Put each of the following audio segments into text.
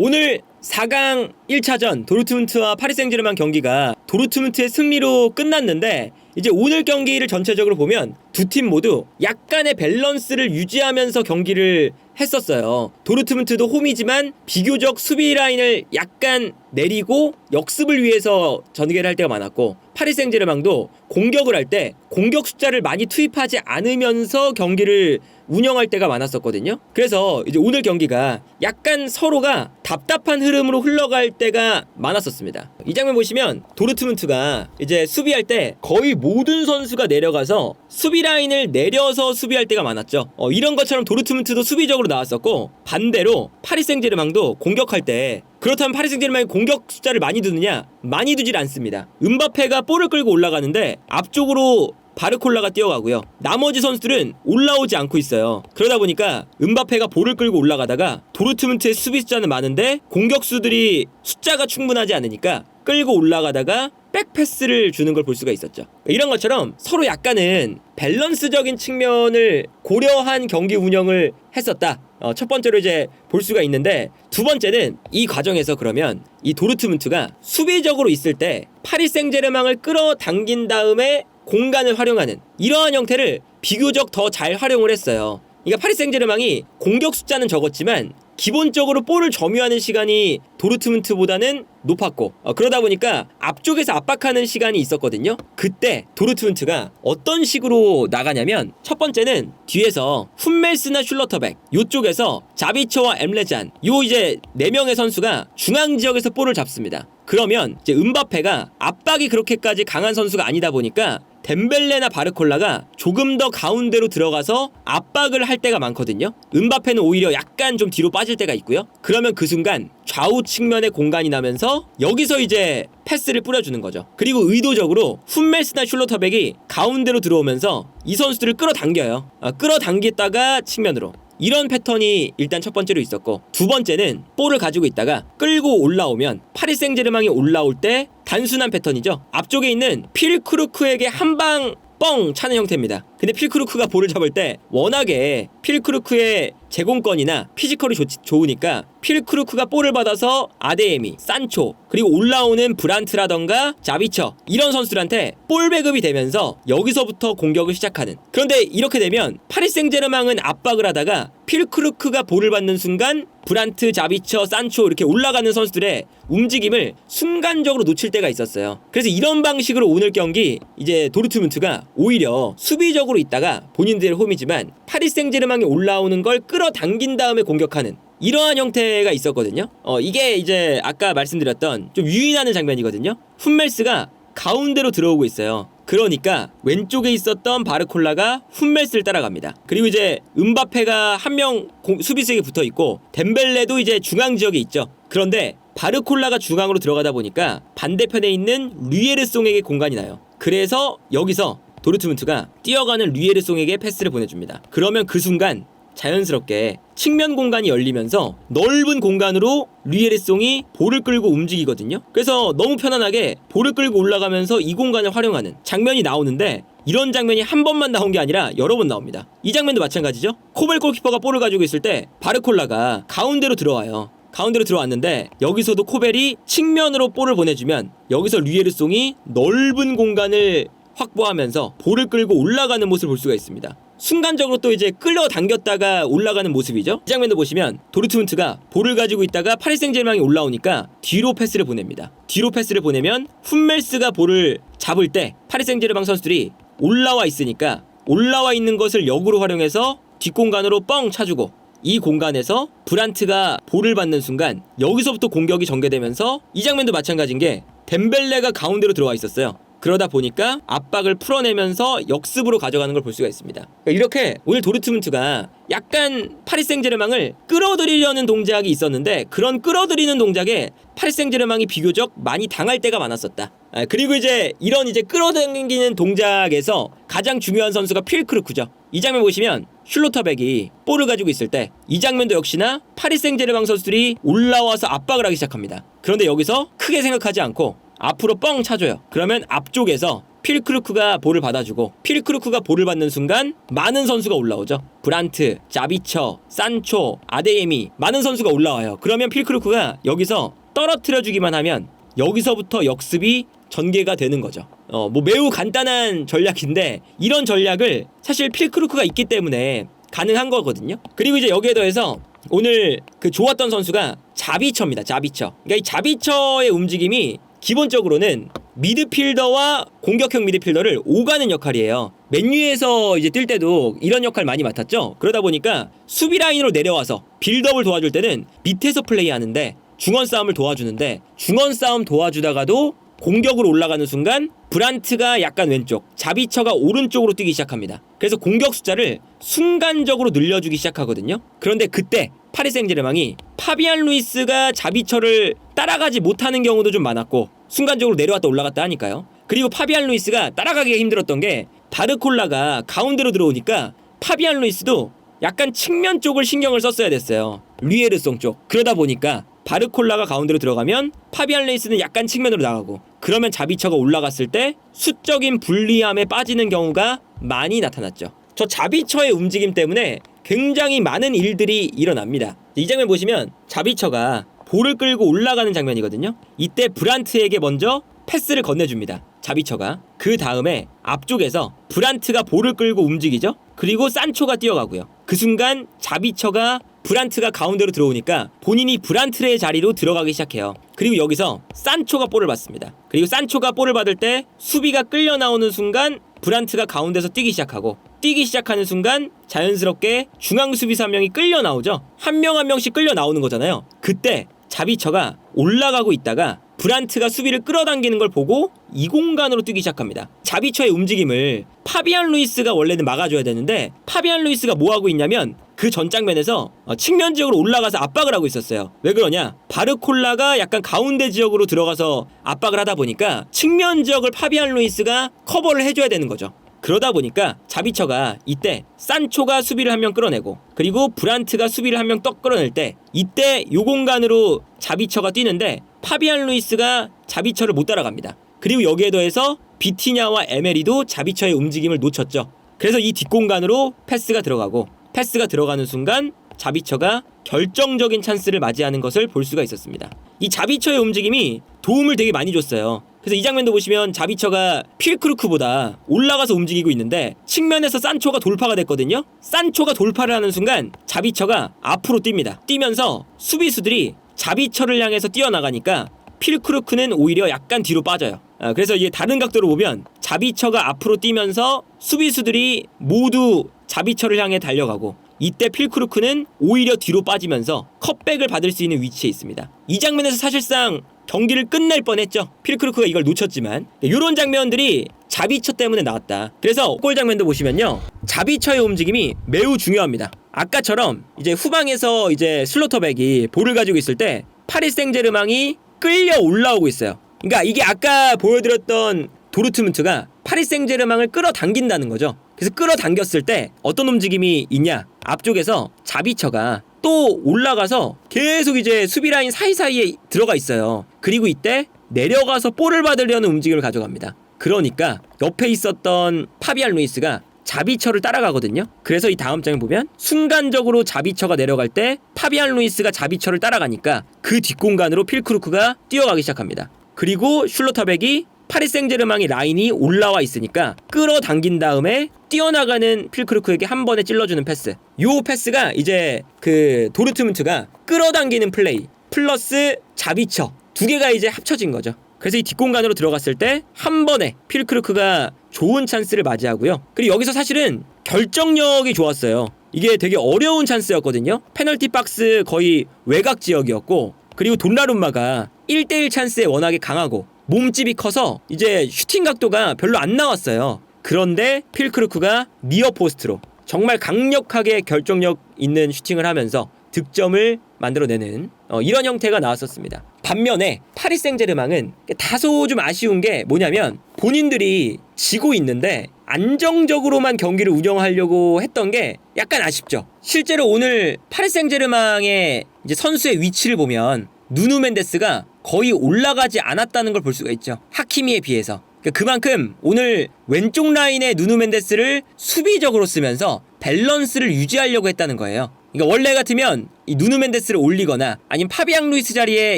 오늘 4강 1차전 도르트문트와 파리 생제르맹 경기가 도르트문트의 승리로 끝났는데, 이제 오늘 경기를 전체적으로 보면 두 팀 모두 약간의 밸런스를 유지하면서 경기를 했었어요. 도르트문트도 홈이지만 비교적 수비 라인을 약간 내리고 역습을 위해서 전개를 할 때가 많았고, 파리 생제르맹도 공격을 할 때 공격 숫자를 많이 투입하지 않으면서 경기를 운영할 때가 많았었거든요. 그래서 이제 오늘 경기가 약간 서로가 답답한 흐름으로 흘러갈 때가 많았었습니다. 이 장면 보시면 도르트문트가 이제 수비할 때 거의 모든 선수가 내려가서 수비 라인을 내려서 수비할 때가 많았죠. 이런 것처럼 도르트문트도 수비적으로 나왔었고, 반대로 파리 생제르맹도 공격할 때, 그렇다면 파리 생제르맹이 공격 숫자를 많이 두느냐? 많이 두질 않습니다. 음바페가 볼을 끌고 올라가는데 앞쪽으로 바르콜라가 뛰어가고요. 나머지 선수들은 올라오지 않고 있어요. 그러다 보니까 음바페가 볼을 끌고 올라가다가 도르트문트의 수비 숫자는 많은데 공격수들이 숫자가 충분하지 않으니까 끌고 올라가다가 백패스를 주는 걸 볼 수가 있었죠. 이런 것처럼 서로 약간은 밸런스적인 측면을 고려한 경기 운영을 했었다. 첫 번째로 이제 볼 수가 있는데, 두 번째는 이 과정에서 그러면 이 도르트문트가 수비적으로 있을 때 파리 생제르맹을 끌어당긴 다음에 공간을 활용하는 이러한 형태를 비교적 더 잘 활용을 했어요. 그러니까 파리 생제르맹이 공격 숫자는 적었지만 기본적으로 볼을 점유하는 시간이 도르트문트보다는 높았고, 그러다 보니까 앞쪽에서 압박하는 시간이 있었거든요. 그때 도르트문트가 어떤 식으로 나가냐면, 첫 번째는 뒤에서 훈멜스나 슐러터백 요쪽에서 자비처와 엠레잔 요 이제 4명의 선수가 중앙 지역에서 볼을 잡습니다. 그러면 이제 음바페가 압박이 그렇게까지 강한 선수가 아니다 보니까 덴벨레나 바르콜라가 조금 더 가운데로 들어가서 압박을 할 때가 많거든요. 음바페는 오히려 약간 좀 뒤로 빠질 때가 있고요. 그러면 그 순간 좌우 측면에 공간이 나면서 여기서 이제 패스를 뿌려주는 거죠. 그리고 의도적으로 훈멜스나 슐러터백이 가운데로 들어오면서 이 선수들을 끌어당겨요. 끌어당겼다가 측면으로. 이런 패턴이 일단 첫 번째로 있었고, 두 번째는 볼을 가지고 있다가 끌고 올라오면 파리 생제르맹이 올라올 때 단순한 패턴이죠. 앞쪽에 있는 필크루크에게 한 방 뻥 차는 형태입니다. 근데 필크루크가 볼을 잡을 때 워낙에 필크루크의 제공권이나 피지컬이 좋으니까 필크루크가 볼을 받아서 아데에미, 산초, 그리고 올라오는 브란트라던가 자비처 이런 선수들한테 볼 배급이 되면서 여기서부터 공격을 시작하는. 그런데 이렇게 되면 파리 생제르맹은 압박을 하다가 필크루크가 볼을 받는 순간 브란트, 자비처, 산초 이렇게 올라가는 선수들의 움직임을 순간적으로 놓칠 때가 있었어요. 그래서 이런 방식으로 오늘 경기 이제 도르트문트가 오히려 수비적으로 있다가 본인들의 홈이지만 파리 생제르맹이 올라오는 걸 끌어당긴 다음에 공격하는 이러한 형태가 있었거든요. 이게 이제 아까 말씀드렸던 좀 유인하는 장면이거든요. 훈멜스가 가운데로 들어오고 있어요. 그러니까 왼쪽에 있었던 바르콜라가 훈멜스를 따라갑니다. 그리고 이제 음바페가 한 명 수비수에게 붙어있고 덴벨레도 이제 중앙 지역에 있죠. 그런데 바르콜라가 중앙으로 들어가다 보니까 반대편에 있는 류에르송에게 공간이 나요. 그래서 여기서 도르트문트가 뛰어가는 류에르송에게 패스를 보내줍니다. 그러면 그 순간 자연스럽게 측면 공간이 열리면서 넓은 공간으로 류에르송이 볼을 끌고 움직이거든요. 그래서 너무 편안하게 볼을 끌고 올라가면서 이 공간을 활용하는 장면이 나오는데, 이런 장면이 한 번만 나온 게 아니라 여러 번 나옵니다. 이 장면도 마찬가지죠. 코벨 골키퍼가 볼을 가지고 있을 때 바르콜라가 가운데로 들어와요. 가운데로 들어왔는데 여기서도 코벨이 측면으로 볼을 보내주면 여기서 류에르송이 넓은 공간을 확보하면서 볼을 끌고 올라가는 모습을 볼 수가 있습니다. 순간적으로 또 이제 끌어당겼다가 올라가는 모습이죠. 이 장면도 보시면 도르트문트가 볼을 가지고 있다가 파리 생제르맹이 올라오니까 뒤로 패스를 보냅니다. 뒤로 패스를 보내면 훈멜스가 볼을 잡을 때 파리 생제르맹 선수들이 올라와 있으니까 올라와 있는 것을 역으로 활용해서 뒷공간으로 뻥 차주고, 이 공간에서 브란트가 볼을 받는 순간 여기서부터 공격이 전개되면서, 이 장면도 마찬가지인 게 덴벨레가 가운데로 들어와 있었어요. 그러다 보니까 압박을 풀어내면서 역습으로 가져가는 걸 볼 수가 있습니다. 그러니까 이렇게 오늘 도르트문트가 약간 파리 생제르맹을 끌어들이려는 동작이 있었는데, 그런 끌어들이는 동작에 파리 생제르맹이 비교적 많이 당할 때가 많았었다. 그리고 이제 이런 이제 끌어당기는 동작에서 가장 중요한 선수가 필크루크죠. 이 장면 보시면 슐로터백이 볼을 가지고 있을 때 이 장면도 역시나 파리 생제르맹 선수들이 올라와서 압박을 하기 시작합니다. 그런데 여기서 크게 생각하지 않고 앞으로 뻥 차줘요. 그러면 앞쪽에서 필크루크가 볼을 받아주고 필크루크가 볼을 받는 순간 많은 선수가 올라오죠. 브란트, 자비처, 산초, 아데예미 많은 선수가 올라와요. 그러면 필크루크가 여기서 떨어뜨려주기만 하면 여기서부터 역습이 전개가 되는 거죠. 뭐 매우 간단한 전략인데 이런 전략을 사실 필크루크가 있기 때문에 가능한 거거든요. 그리고 이제 여기에 더해서 오늘 그 좋았던 선수가 자비처입니다. 자비처. 그러니까 이 자비처의 움직임이 기본적으로는 미드필더와 공격형 미드필더를 오가는 역할이에요. 맨유에서 이제 뛸 때도 이런 역할 많이 맡았죠. 그러다 보니까 수비 라인으로 내려와서 빌드업을 도와줄 때는 밑에서 플레이하는데 중원 싸움을 도와주는데 중원 싸움 도와주다가도 공격으로 올라가는 순간 브란트가 약간 왼쪽, 자비처가 오른쪽으로 뛰기 시작합니다. 그래서 공격 숫자를 순간적으로 늘려주기 시작하거든요. 그런데 그때 파리 생제르맹이 파비안 루이스가 자비처를 따라가지 못하는 경우도 좀 많았고 순간적으로 내려왔다 올라갔다 하니까요. 그리고 파비안 루이스가 따라가기가 힘들었던 게 바르콜라가 가운데로 들어오니까 파비안 루이스도 약간 측면 쪽을 신경을 썼어야 됐어요. 류에르송 쪽. 그러다 보니까 바르콜라가 가운데로 들어가면 파비안 루이스는 약간 측면으로 나가고 그러면 자비처가 올라갔을 때 수적인 불리함에 빠지는 경우가 많이 나타났죠. 저 자비처의 움직임 때문에 굉장히 많은 일들이 일어납니다. 이 장면 보시면 자비처가 볼을 끌고 올라가는 장면이거든요. 이때 브란트에게 먼저 패스를 건네줍니다. 자비처가. 그 다음에 앞쪽에서 브란트가 볼을 끌고 움직이죠. 그리고 산초가 뛰어가고요. 그 순간 자비처가 브란트가 가운데로 들어오니까 본인이 브란트의 자리로 들어가기 시작해요. 그리고 여기서 산초가 볼을 받습니다. 그리고 산초가 볼을 받을 때 수비가 끌려 나오는 순간 브란트가 가운데서 뛰기 시작하고 뛰기 시작하는 순간 자연스럽게 중앙 수비수 한 명이 끌려 나오죠. 한 명 한 명씩 끌려 나오는 거잖아요. 그때 자비처가 올라가고 있다가 브란트가 수비를 끌어당기는 걸 보고 이 공간으로 뛰기 시작합니다. 자비처의 움직임을 파비안 루이스가 원래는 막아줘야 되는데 파비안 루이스가 뭐하고 있냐면 그 전 장면에서 측면 지역으로 올라가서 압박을 하고 있었어요. 왜 그러냐? 바르콜라가 약간 가운데 지역으로 들어가서 압박을 하다 보니까 측면 지역을 파비안 루이스가 커버를 해줘야 되는 거죠. 그러다 보니까 자비처가 이때 산초가 수비를 한 명 끌어내고 그리고 브란트가 수비를 한 명 떡 끌어낼 때 이때 요 공간으로 자비처가 뛰는데 파비안 루이스가 자비처를 못 따라갑니다. 그리고 여기에 더해서 비티냐와 에메리도 자비처의 움직임을 놓쳤죠. 그래서 이 뒷공간으로 패스가 들어가고 패스가 들어가는 순간 자비처가 결정적인 찬스를 맞이하는 것을 볼 수가 있었습니다. 이 자비처의 움직임이 도움을 되게 많이 줬어요. 그래서 이 장면도 보시면 자비처가 필크루크보다 올라가서 움직이고 있는데 측면에서 산초가 돌파가 됐거든요. 산초가 돌파를 하는 순간 자비처가 앞으로 뜁니다. 뛰면서 수비수들이 자비처를 향해서 뛰어나가니까 필크루크는 오히려 약간 뒤로 빠져요. 그래서 이게 다른 각도로 보면 자비처가 앞으로 뛰면서 수비수들이 모두 자비처를 향해 달려가고 이때 필크루크는 오히려 뒤로 빠지면서 컷백을 받을 수 있는 위치에 있습니다. 이 장면에서 사실상 경기를 끝낼 뻔했죠. 필크루크가 이걸 놓쳤지만 이런 장면들이 자비처 때문에 나왔다. 그래서 골 장면도 보시면요, 자비처의 움직임이 매우 중요합니다. 아까처럼 이제 후방에서 이제 슬로터백이 볼을 가지고 있을 때 파리 생제르맹이 끌려 올라오고 있어요. 그러니까 이게 아까 보여드렸던 도르트문트가 파리 생제르맹을 끌어당긴다는 거죠. 그래서 끌어당겼을 때 어떤 움직임이 있냐? 앞쪽에서 자비처가 또 올라가서 계속 이제 수비 라인 사이사이에 들어가 있어요. 그리고 이때 내려가서 볼을 받으려는 움직임을 가져갑니다. 그러니까 옆에 있었던 파비안 루이스가 자비처를 따라가거든요. 그래서 이 다음 장을 보면 순간적으로 자비처가 내려갈 때 파비안 루이스가 자비처를 따라가니까 그 뒷공간으로 필크루크가 뛰어가기 시작합니다. 그리고 슐로터백이 파리 생제르맹의 라인이 올라와 있으니까 끌어당긴 다음에 뛰어나가는 필크루크에게 한 번에 찔러주는 패스. 요 패스가 이제 그 도르트문트가 끌어당기는 플레이 플러스 자비처 두 개가 이제 합쳐진 거죠. 그래서 이 뒷공간으로 들어갔을 때 한 번에 필크루크가 좋은 찬스를 맞이하고요. 그리고 여기서 사실은 결정력이 좋았어요. 이게 되게 어려운 찬스였거든요. 페널티 박스 거의 외곽 지역이었고 그리고 돈나룸마가 1대1 찬스에 워낙에 강하고 몸집이 커서 이제 슈팅 각도가 별로 안 나왔어요. 그런데 필크루크가 니어 포스트로 정말 강력하게 결정력 있는 슈팅을 하면서 득점을 만들어내는 이런 형태가 나왔었습니다. 반면에 파리 생제르맹은 다소 좀 아쉬운 게 뭐냐면 본인들이 지고 있는데 안정적으로만 경기를 운영하려고 했던 게 약간 아쉽죠. 실제로 오늘 파리 생제르맹의 이제 선수의 위치를 보면 누누 멘데스가 거의 올라가지 않았다는 걸 볼 수가 있죠. 하키미에 비해서. 그만큼 오늘 왼쪽 라인의 누누 멘데스를 수비적으로 쓰면서 밸런스를 유지하려고 했다는 거예요. 그러니까 원래 같으면 이 누누 멘데스를 올리거나 아니면 파비앙 루이스 자리에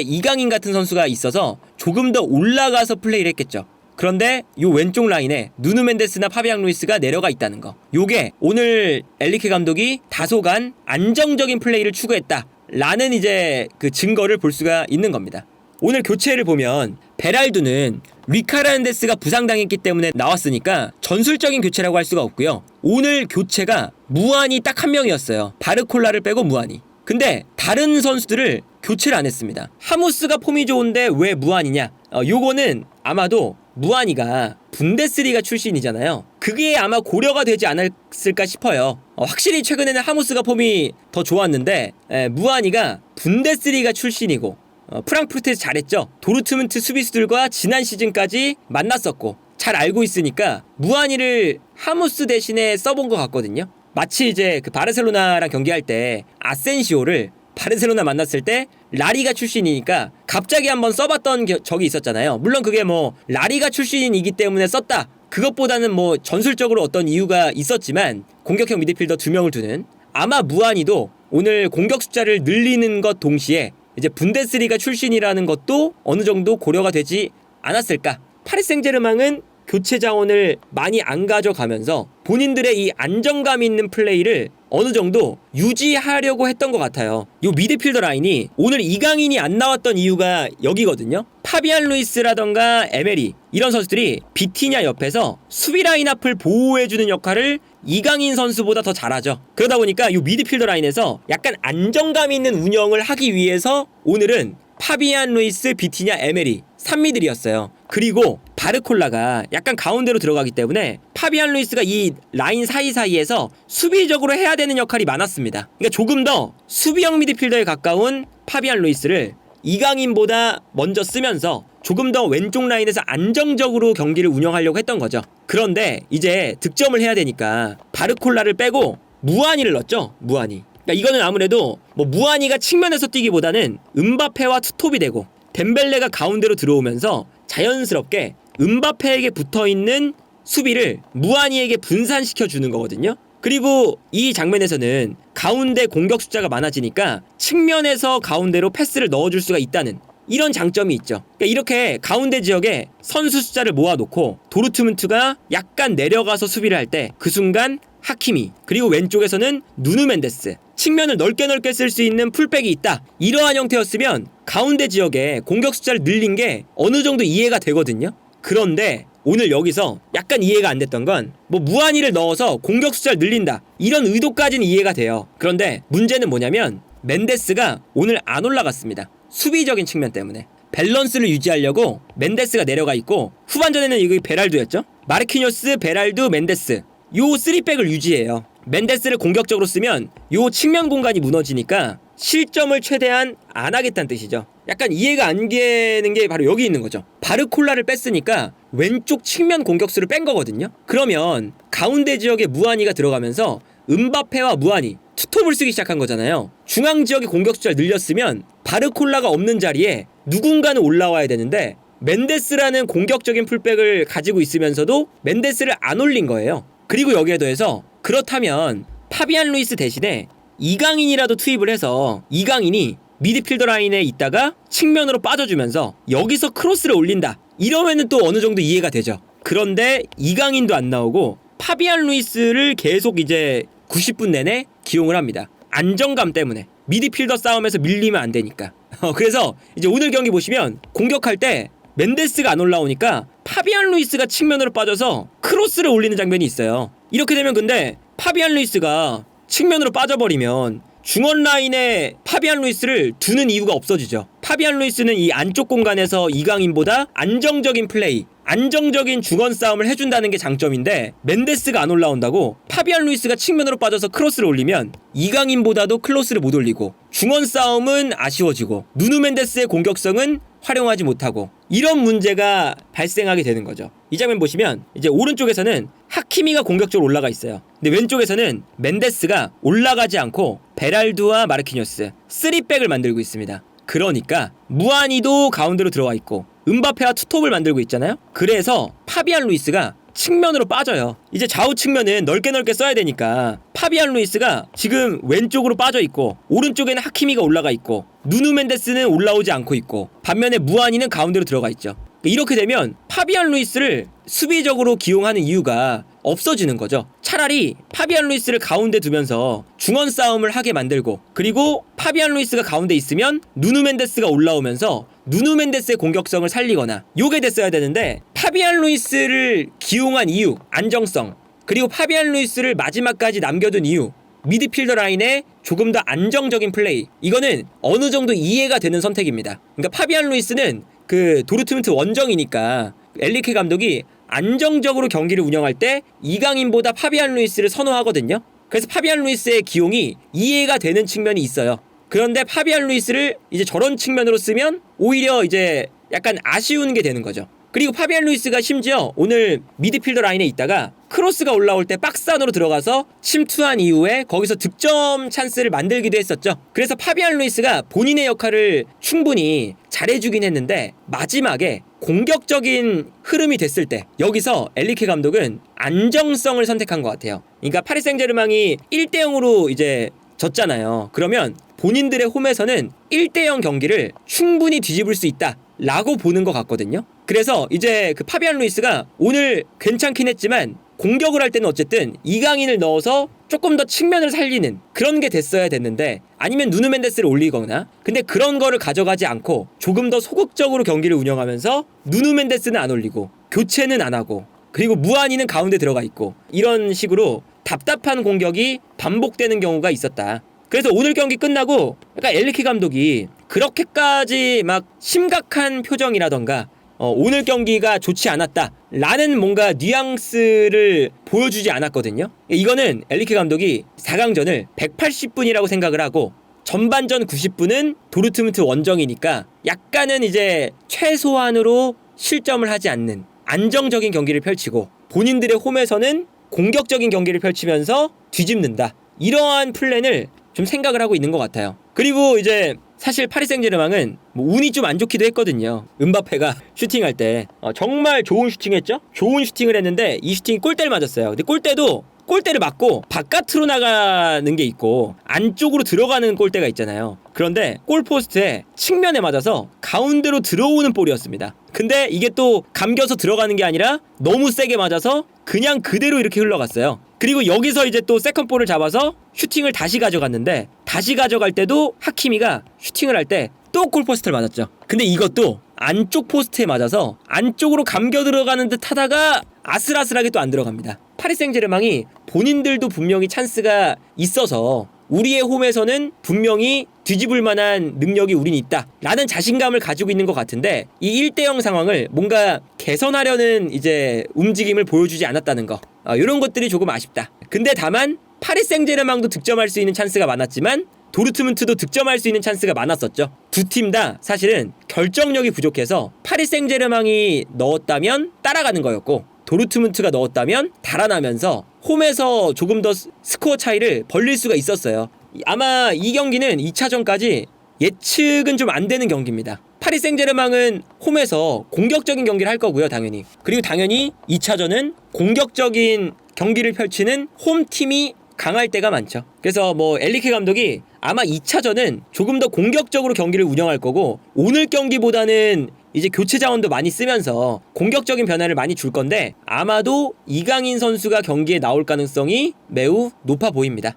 이강인 같은 선수가 있어서 조금 더 올라가서 플레이를 했겠죠. 그런데 요 왼쪽 라인에 누누 멘데스나 파비앙 루이스가 내려가 있다는 거. 요게 오늘 엔리케 감독이 다소간 안정적인 플레이를 추구했다라는 이제 그 증거를 볼 수가 있는 겁니다. 오늘 교체를 보면 베랄두는 리카르란데스가 부상당했기 때문에 나왔으니까 전술적인 교체라고 할 수가 없고요. 오늘 교체가 무안이 딱 한 명이었어요. 바르콜라를 빼고 무안이. 근데 다른 선수들을 교체를 안 했습니다. 하무스가 폼이 좋은데 왜 무안이냐? 요거는 아마도 무안이가 분데스리가 출신이잖아요. 그게 아마 고려가 되지 않았을까 싶어요. 확실히 최근에는 하무스가 폼이 더 좋았는데 무안이가 분데스리가 출신이고 프랑크푸르트에서 잘했죠. 도르트문트 수비수들과 지난 시즌까지 만났었고 잘 알고 있으니까 무안이를 하무스 대신에 써본 것 같거든요. 마치 이제 그 바르셀로나랑 경기할 때 아센시오를 바르셀로나 만났을 때 라리가 출신이니까 갑자기 한번 써봤던 적이 있었잖아요. 물론 그게 뭐 라리가 출신이기 때문에 썼다, 그것보다는 뭐 전술적으로 어떤 이유가 있었지만 공격형 미드필더 2명을 두는, 아마 무안이도 오늘 공격 숫자를 늘리는 것 동시에 이제 분데스리가 출신이라는 것도 어느 정도 고려가 되지 않았을까. 파리 생제르맹은 교체 자원을 많이 안 가져가면서 본인들의 이 안정감 있는 플레이를 어느 정도 유지하려고 했던 것 같아요. 이 미드필더 라인이 오늘 이강인이 안 나왔던 이유가 여기거든요. 파비안 루이스라던가 에메리 이런 선수들이 비티냐 옆에서 수비 라인 앞을 보호해주는 역할을 이강인 선수보다 더 잘하죠. 그러다 보니까 이 미드필더 라인에서 약간 안정감 있는 운영을 하기 위해서 오늘은 파비안 루이스, 비티냐, 에메리 3미들이었어요. 그리고 바르콜라가 약간 가운데로 들어가기 때문에 파비안 루이스가 이 라인 사이사이에서 수비적으로 해야 되는 역할이 많았습니다. 그러니까 조금 더 수비형 미드필더에 가까운 파비안 루이스를 이강인보다 먼저 쓰면서 조금 더 왼쪽 라인에서 안정적으로 경기를 운영하려고 했던 거죠. 그런데 이제 득점을 해야 되니까 바르콜라를 빼고 무안이를 넣었죠. 무안이. 그러니까 이거는 아무래도 뭐 무안이가 측면에서 뛰기보다는 음바페와 투톱이 되고 덴벨레가 가운데로 들어오면서 자연스럽게 음바페에게 붙어있는 수비를 무안이에게 분산시켜주는 거거든요. 그리고 이 장면에서는 가운데 공격 숫자가 많아지니까 측면에서 가운데로 패스를 넣어줄 수가 있다는 이런 장점이 있죠. 그러니까 이렇게 가운데 지역에 선수 숫자를 모아놓고 도르트문트가 약간 내려가서 수비를 할 때 그 순간 하키미, 그리고 왼쪽에서는 누누 멘데스, 측면을 넓게 쓸 수 있는 풀백이 있다, 이러한 형태였으면 가운데 지역에 공격 숫자를 늘린 게 어느 정도 이해가 되거든요. 그런데 오늘 여기서 약간 이해가 안 됐던 건 뭐 무안이를 넣어서 공격 숫자를 늘린다, 이런 의도까지는 이해가 돼요. 그런데 문제는 뭐냐면 멘데스가 오늘 안 올라갔습니다. 수비적인 측면 때문에 밸런스를 유지하려고 멘데스가 내려가 있고, 후반전에는 이거 베랄두였죠. 마르키뇨스, 베랄두, 멘데스 요 3백을 유지해요. 멘데스를 공격적으로 쓰면 요 측면 공간이 무너지니까 실점을 최대한 안 하겠다는 뜻이죠. 약간 이해가 안 되는 게 바로 여기 있는 거죠. 바르콜라를 뺐으니까 왼쪽 측면 공격수를 뺀 거거든요. 그러면 가운데 지역에 무안이가 들어가면서 음바페와 무안이 투톱을 쓰기 시작한 거잖아요. 중앙 지역의 공격 숫자를 늘렸으면 바르콜라가 없는 자리에 누군가는 올라와야 되는데 멘데스라는 공격적인 풀백을 가지고 있으면서도 멘데스를 안 올린 거예요. 그리고 여기에 더해서 그렇다면 파비안 루이스 대신에 이강인이라도 투입을 해서 이강인이 미드필더 라인에 있다가 측면으로 빠져주면서 여기서 크로스를 올린다, 이러면은 또 어느 정도 이해가 되죠. 그런데 이강인도 안 나오고 파비안 루이스를 계속 이제 90분 내내 기용을 합니다. 안정감 때문에 미드필더 싸움에서 밀리면 안 되니까. 그래서 이제 오늘 경기 보시면 공격할 때 멘데스가 안 올라오니까 파비안 루이스가 측면으로 빠져서 크로스를 올리는 장면이 있어요. 이렇게 되면 근데 파비안 루이스가 측면으로 빠져버리면 중원 라인에 파비안 루이스를 두는 이유가 없어지죠. 파비안 루이스는 이 안쪽 공간에서 이강인보다 안정적인 플레이, 안정적인 중원 싸움을 해준다는 게 장점인데, 멘데스가 안 올라온다고 파비안 루이스가 측면으로 빠져서 크로스를 올리면 이강인보다도 크로스를 못 올리고 중원 싸움은 아쉬워지고 누누 멘데스의 공격성은 활용하지 못하고, 이런 문제가 발생하게 되는 거죠. 이 장면 보시면 이제 오른쪽에서는 하키미가 공격적으로 올라가 있어요. 근데 왼쪽에서는 멘데스가 올라가지 않고 베랄두와 마르키뇨스 3백을 만들고 있습니다. 그러니까 무한히도 가운데로 들어와 있고 음바페와 투톱을 만들고 있잖아요. 그래서 파비안 루이스가 측면으로 빠져요. 이제 좌우 측면은 넓게 써야 되니까 파비안 루이스가 지금 왼쪽으로 빠져 있고 오른쪽에는 하키미가 올라가 있고 누누 멘데스는 올라오지 않고 있고 반면에 무한히는 가운데로 들어가 있죠. 이렇게 되면 파비안 루이스를 수비적으로 기용하는 이유가 없어지는 거죠. 차라리 파비안 루이스를 가운데 두면서 중원 싸움을 하게 만들고 그리고 파비안 루이스가 가운데 있으면 누누 멘데스가 올라오면서 누누 멘데스의 공격성을 살리거나 요게 됐어야 되는데 파비안 루이스를 기용한 이유 안정성 그리고 파비안 루이스를 마지막까지 남겨둔 이유 미드필더 라인의 조금 더 안정적인 플레이 이거는 어느 정도 이해가 되는 선택입니다. 그러니까 파비안 루이스는 그 도르트문트 원정이니까 엘리케 감독이 안정적으로 경기를 운영할 때 이강인보다 파비안 루이스를 선호하거든요. 그래서 파비안 루이스의 기용이 이해가 되는 측면이 있어요. 그런데 파비안 루이스를 이제 저런 측면으로 쓰면 오히려 이제 약간 아쉬운 게 되는 거죠. 그리고 파비안 루이스가 심지어 오늘 미드필더 라인에 있다가 크로스가 올라올 때 박스 안으로 들어가서 침투한 이후에 거기서 득점 찬스를 만들기도 했었죠. 그래서 파비안 루이스가 본인의 역할을 충분히 잘해주긴 했는데 마지막에 공격적인 흐름이 됐을 때 여기서 엘리케 감독은 안정성을 선택한 것 같아요. 그러니까 파리 생제르맹이 1대0으로 이제 졌잖아요. 그러면 본인들의 홈에서는 1대0 경기를 충분히 뒤집을 수 있다 라고 보는 것 같거든요. 그래서 이제 그 파비안 루이스가 오늘 괜찮긴 했지만 공격을 할 때는 어쨌든 이강인을 넣어서 조금 더 측면을 살리는 그런 게 됐어야 됐는데 아니면 누누 멘데스를 올리거나 근데 그런 거를 가져가지 않고 조금 더 소극적으로 경기를 운영하면서 누누 멘데스는 안 올리고 교체는 안 하고 그리고 무한히는 가운데 들어가 있고 이런 식으로 답답한 공격이 반복되는 경우가 있었다. 그래서 오늘 경기 끝나고 약간 엘리케 감독이 그렇게까지 막 심각한 표정이라던가 오늘 경기가 좋지 않았다 라는 뭔가 뉘앙스를 보여주지 않았거든요. 이거는 엘리케 감독이 4강전을 180분이라고 생각을 하고 전반전 90분은 도르트문트 원정이니까 약간은 이제 최소한으로 실점을 하지 않는 안정적인 경기를 펼치고 본인들의 홈에서는 공격적인 경기를 펼치면서 뒤집는다. 이러한 플랜을 좀 생각을 하고 있는 것 같아요. 그리고 이제 사실 파리 생제르맹은 뭐 운이 좀 안 좋기도 했거든요. 음바페가 슈팅할 때 정말 좋은 슈팅했죠? 좋은 슈팅을 했는데 이 슈팅이 골대를 맞았어요. 근데 골대를 맞고 바깥으로 나가는 게 있고 안쪽으로 들어가는 골대가 있잖아요. 그런데 골포스트에 측면에 맞아서 가운데로 들어오는 볼이었습니다. 근데 이게 또 감겨서 들어가는 게 아니라 너무 세게 맞아서 그냥 그대로 이렇게 흘러갔어요. 그리고 여기서 이제 또 세컨볼을 잡아서 슈팅을 다시 가져갔는데 다시 가져갈 때도 하키미가 슈팅을 할 때 또 골포스트를 맞았죠. 근데 이것도 안쪽 포스트에 맞아서 안쪽으로 감겨 들어가는 듯 하다가 아슬아슬하게 또 안 들어갑니다. 파리 생제르맹이 본인들도 분명히 찬스가 있어서 우리의 홈에서는 분명히 뒤집을 만한 능력이 우린 있다 라는 자신감을 가지고 있는 것 같은데 이 1대0 상황을 뭔가 개선하려는 이제 움직임을 보여주지 않았다는 거 이런 것들이 조금 아쉽다. 근데 다만 파리 생제르맹도 득점할 수 있는 찬스가 많았지만 도르트문트도 득점할 수 있는 찬스가 많았었죠. 두 팀 다 사실은 결정력이 부족해서 파리 생제르맹이 넣었다면 따라가는 거였고 도르트문트가 넣었다면 달아나면서 홈에서 조금 더 스코어 차이를 벌릴 수가 있었어요. 아마 이 경기는 2차전까지 예측은 좀 안 되는 경기입니다. 파리 생제르맹은 홈에서 공격적인 경기를 할 거고요, 당연히. 그리고 당연히 2차전은 공격적인 경기를 펼치는 홈팀이 강할 때가 많죠. 그래서 뭐 엘리케 감독이 아마 2차전은 조금 더 공격적으로 경기를 운영할 거고 오늘 경기보다는 이제 교체 자원도 많이 쓰면서 공격적인 변화를 많이 줄 건데 아마도 이강인 선수가 경기에 나올 가능성이 매우 높아 보입니다.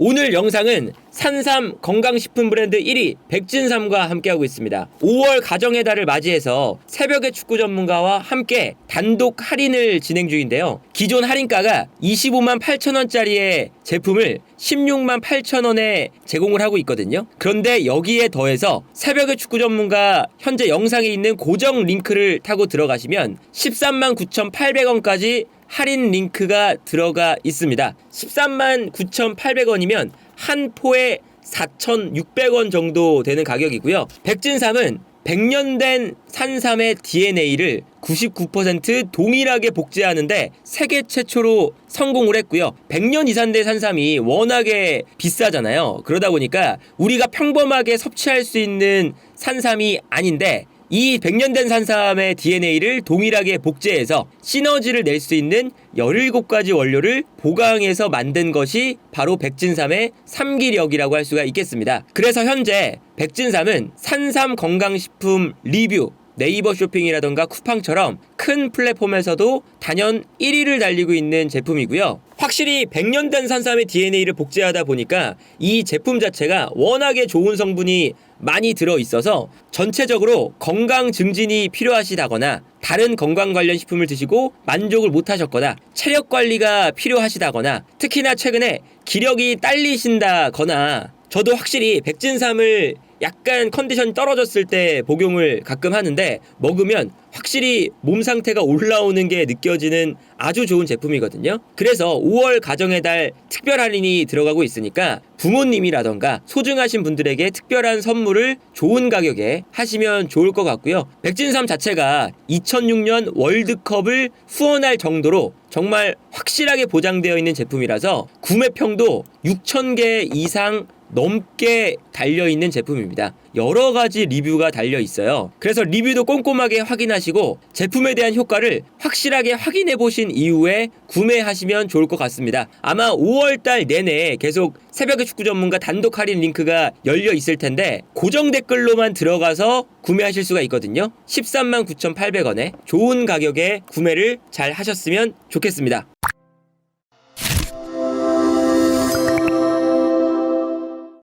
오늘 영상은 산삼 건강식품 브랜드 1위 백진삼과 함께하고 있습니다. 5월 가정의 달을 맞이해서 새벽의 축구 전문가와 함께 단독 할인을 진행 중인데요. 기존 할인가가 25만 8천원짜리의 제품을 16만 8천원에 제공을 하고 있거든요. 그런데 여기에 더해서 새벽의 축구 전문가 현재 영상에 있는 고정 링크를 타고 들어가시면 13만 9,800원까지 할인 링크가 들어가 있습니다. 13만 9,800원이면 한 포에 4,600원 정도 되는 가격이고요. 백진삼은 100년 된 산삼의 DNA를 99% 동일하게 복제하는데 세계 최초로 성공을 했고요. 100년 이상 된 산삼이 워낙에 비싸잖아요. 그러다 보니까 우리가 평범하게 섭취할 수 있는 산삼이 아닌데 이 100년 된 산삼의 DNA를 동일하게 복제해서 시너지를 낼 수 있는 17가지 원료를 보강해서 만든 것이 바로 백진삼의 삼기력이라고 할 수가 있겠습니다. 그래서 현재 백진삼은 산삼 건강식품 리뷰, 네이버 쇼핑이라던가 쿠팡처럼 큰 플랫폼에서도 단연 1위를 달리고 있는 제품이고요. 확실히 100년 된 산삼의 DNA를 복제하다 보니까 이 제품 자체가 워낙에 좋은 성분이 많이 들어있어서 전체적으로 건강 증진이 필요하시다거나 다른 건강 관련 식품을 드시고 만족을 못하셨거나 체력 관리가 필요하시다거나 특히나 최근에 기력이 딸리신다거나 저도 확실히 백진삼을 약간 컨디션이 떨어졌을 때 복용을 가끔 하는데 먹으면 확실히 몸 상태가 올라오는 게 느껴지는 아주 좋은 제품이거든요. 그래서 5월 가정의 달 특별 할인이 들어가고 있으니까 부모님이라던가 소중하신 분들에게 특별한 선물을 좋은 가격에 하시면 좋을 것 같고요. 백진삼 자체가 2006년 월드컵을 후원할 정도로 정말 확실하게 보장되어 있는 제품이라서 구매평도 6,000개 이상 넘게 달려있는 제품입니다. 여러가지 리뷰가 달려있어요. 그래서 리뷰도 꼼꼼하게 확인하시고 제품에 대한 효과를 확실하게 확인해보신 이후에 구매하시면 좋을 것 같습니다. 아마 5월달 내내 계속 새벽의 축구 전문가 단독 할인 링크가 열려 있을 텐데 고정 댓글로만 들어가서 구매하실 수가 있거든요. 139,800원에 좋은 가격에 구매를 잘 하셨으면 좋겠습니다.